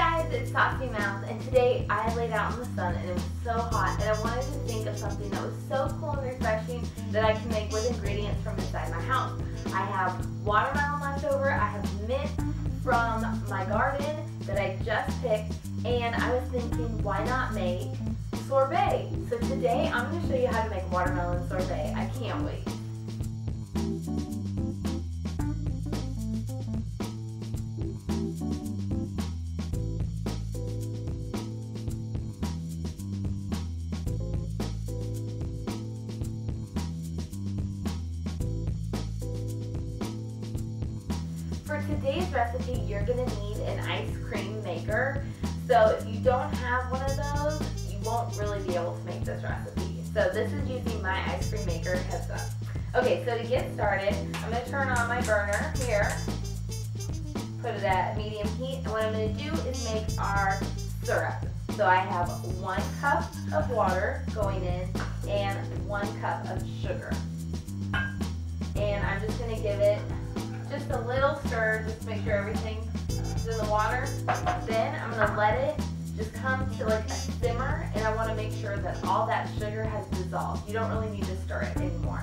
guys, it's Saucy Mouth, and today I laid out in the sun and it was so hot and I wanted to think of something that was so cool and refreshing that I can make with ingredients from inside my house. I have watermelon left over, I have mint from my garden that I just picked, and I was thinking, why not make sorbet? So today I'm going to show you how to make watermelon sorbet. I can't wait. For today's recipe, you're going to need an ice cream maker. So if you don't have one of those, you won't really be able to make this recipe. So this is using my ice cream maker, heads up. Okay, so to get started, I'm going to turn on my burner here, put it at medium heat, and what I'm going to do is make our syrup. So I have 1 cup of water going in and 1 cup of sugar. And I'm just going to give it just a little stir, just to make sure everything is in the water. Then I'm going to let it just come to like a simmer, and I want to make sure that all that sugar has dissolved. You don't really need to stir it anymore.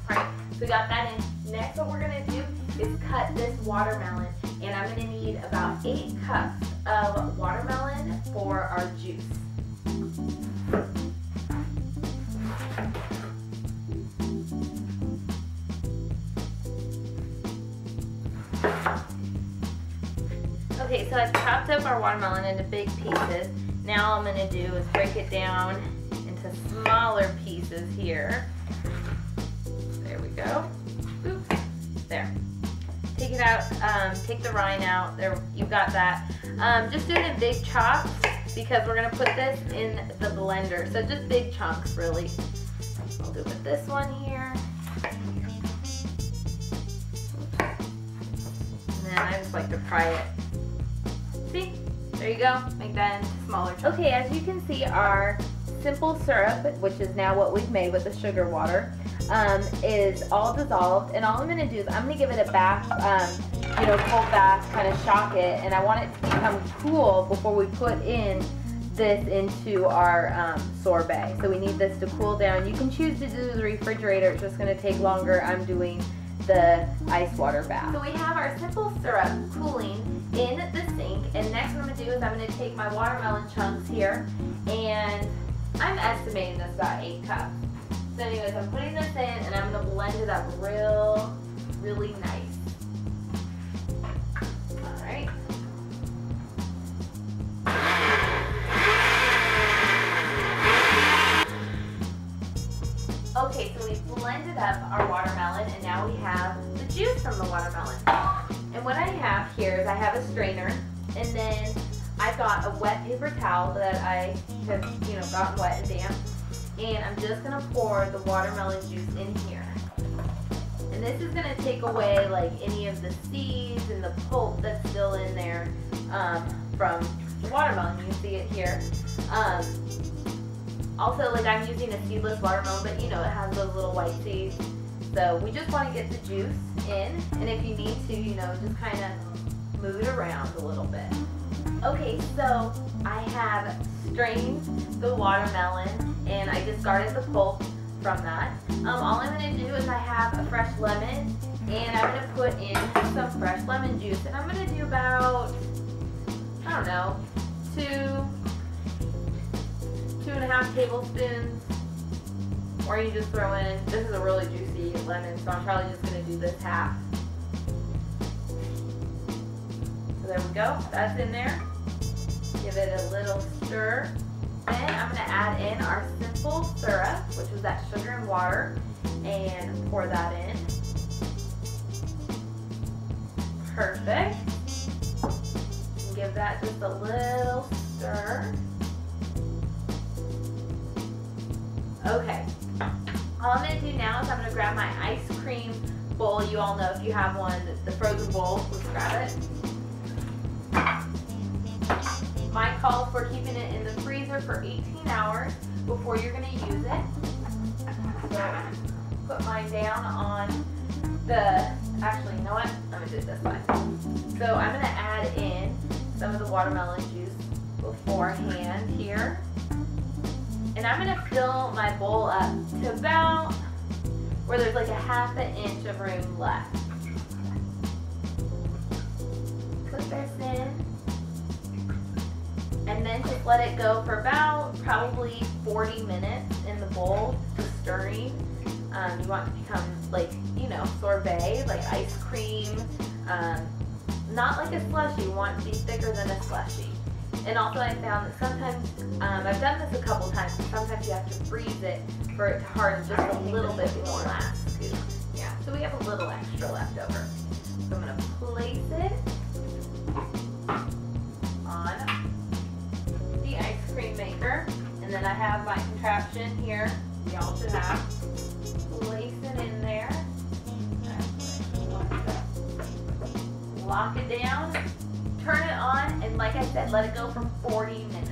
Alright, so we got that in. Next, what we're going to do is cut this watermelon, and I'm going to need about 8 cups of watermelon for our juice. Okay, so I've chopped up our watermelon into big pieces. Now all I'm going to do is break it down into smaller pieces here. There we go. Oops. There. Take it out, take the rind out. There, you've got that. Just do it in big chops because we're going to put this in the blender. So just big chunks, really. I'll do it with this one here. And then I just like to fry it. See? There you go. Make that into smaller chunks. Okay, as you can see, our simple syrup, which is now what we've made with the sugar water, is all dissolved. And all I'm going to do is I'm going to give it a bath, cold bath, kind of shock it. And I want it to become cool before we put in this into our sorbet. So we need this to cool down. You can choose to do the refrigerator. It's just going to take longer. I'm doing the ice water bath. So we have our simple syrup cooling in the sink, and next what I'm going to do is I'm going to take my watermelon chunks here, and I'm estimating this about 8 cups. So anyways, I'm putting this in and I'm going to blend it up really nice. Alright. Okay, so we blended up our watermelon, and now we have the juice from the watermelon. And what I have here is I have a strainer, and then I've got a wet paper towel that I have, gotten wet and damp, and I'm just gonna pour the watermelon juice in here. And this is gonna take away like any of the seeds and the pulp that's still in there from the watermelon. You can see it here. Also, like, I'm using a seedless watermelon, but it has those little white seeds. So we just want to get the juice in, and if you need to, just kind of move it around a little bit. Okay, so I have strained the watermelon, and I discarded the pulp from that. All I'm going to do is I have a fresh lemon, and I'm going to put in some fresh lemon juice, and I'm going to do about, I don't know, 2.5 tablespoons, or you just throw in, this is a really juicy lemon, so I'm probably just going to do this half. So there we go, that's in there. Give it a little stir. Then I'm going to add in our simple syrup, which was that sugar and water, and pour that in. Perfect. And give that just a little stir. Okay, all I'm going to do now is I'm going to grab my ice cream bowl. You all know, if you have one, the frozen bowl, let's grab it. Mine calls for keeping it in the freezer for 18 hours before you're going to use it. So put mine down on the, actually, you know what? I'm going to do it this way. So I'm going to add in some of the watermelon juice beforehand here. And I'm gonna fill my bowl up to about where there's like a ½ inch of room left. Put this in. And then just let it go for about probably 40 minutes in the bowl, just stirring. You want it to become like, you know, sorbet, like ice cream, not like a slushie. You want it to be thicker than a slushie. And also I found that sometimes, I've done this a couple times, but sometimes you have to freeze it for it to harden just a little bit before last scoop. Yeah, so we have a little extra left over. So I'm gonna place it on the ice cream maker. And then I have my contraption here, y'all should have. Place it in there. Lock it down, turn it on, and like I said, let it go for 40 minutes.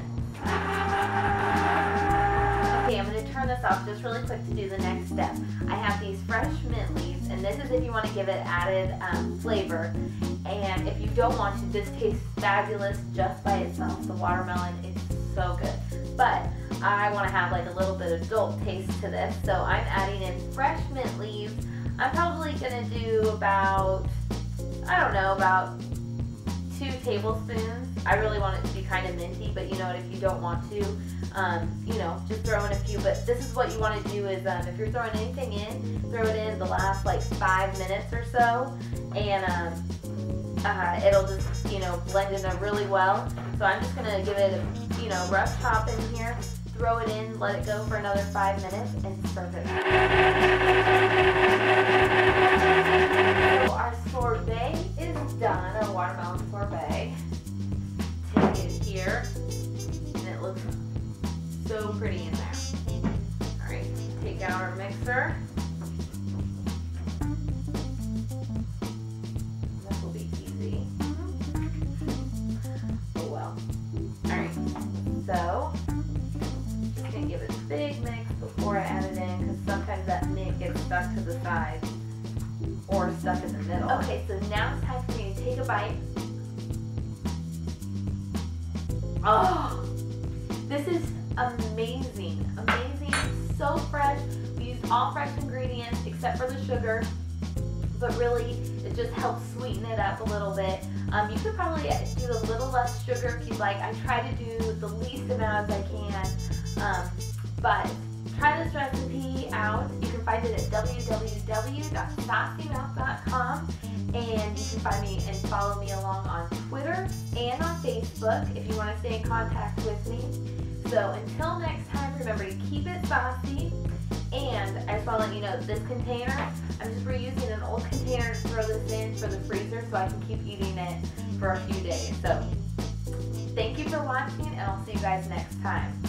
Okay, I'm going to turn this off just really quick to do the next step. I have these fresh mint leaves, and this is if you want to give it added flavor. And if you don't want to, this tastes fabulous just by itself. The watermelon is so good. But I want to have like a little bit of adult taste to this, so I'm adding in fresh mint leaves. I'm probably going to do about, I don't know, about 2 tablespoons. I really want it to be kind of minty, but you know what, if you don't want to, you know, just throw in a few. But this is what you want to do is, if you're throwing anything in, throw it in the last like 5 minutes or so, and it'll just, you know, blend in there really well. So I'm just going to give it a, you know, rough chop in here, throw it in, let it go for another 5 minutes, and serve it. So our sorbet is done, our watermelon sorbet. Take it here, and it looks so pretty in there. Alright, take out our mixer. This will be easy. Oh well. Alright, so just gonna give it a big mix before I add it in, because sometimes that mint gets stuck to the side or stuck in the middle. Okay, so now it's time for me to take a bite. Oh, this is amazing, amazing, so fresh. We used all fresh ingredients except for the sugar, but really it just helps sweeten it up a little bit. You could probably do a little less sugar if you'd like. I try to do the least amount as I can, but try this recipe out. You can find it at www.sassymouth.com, and you can find me and follow me along on Twitter and on Facebook if you want to stay in contact with me. So until next time, remember to keep it saucy. And I just want to let you know, this container, I'm just reusing an old container to throw this in for the freezer so I can keep eating it for a few days. So thank you for watching, and I'll see you guys next time.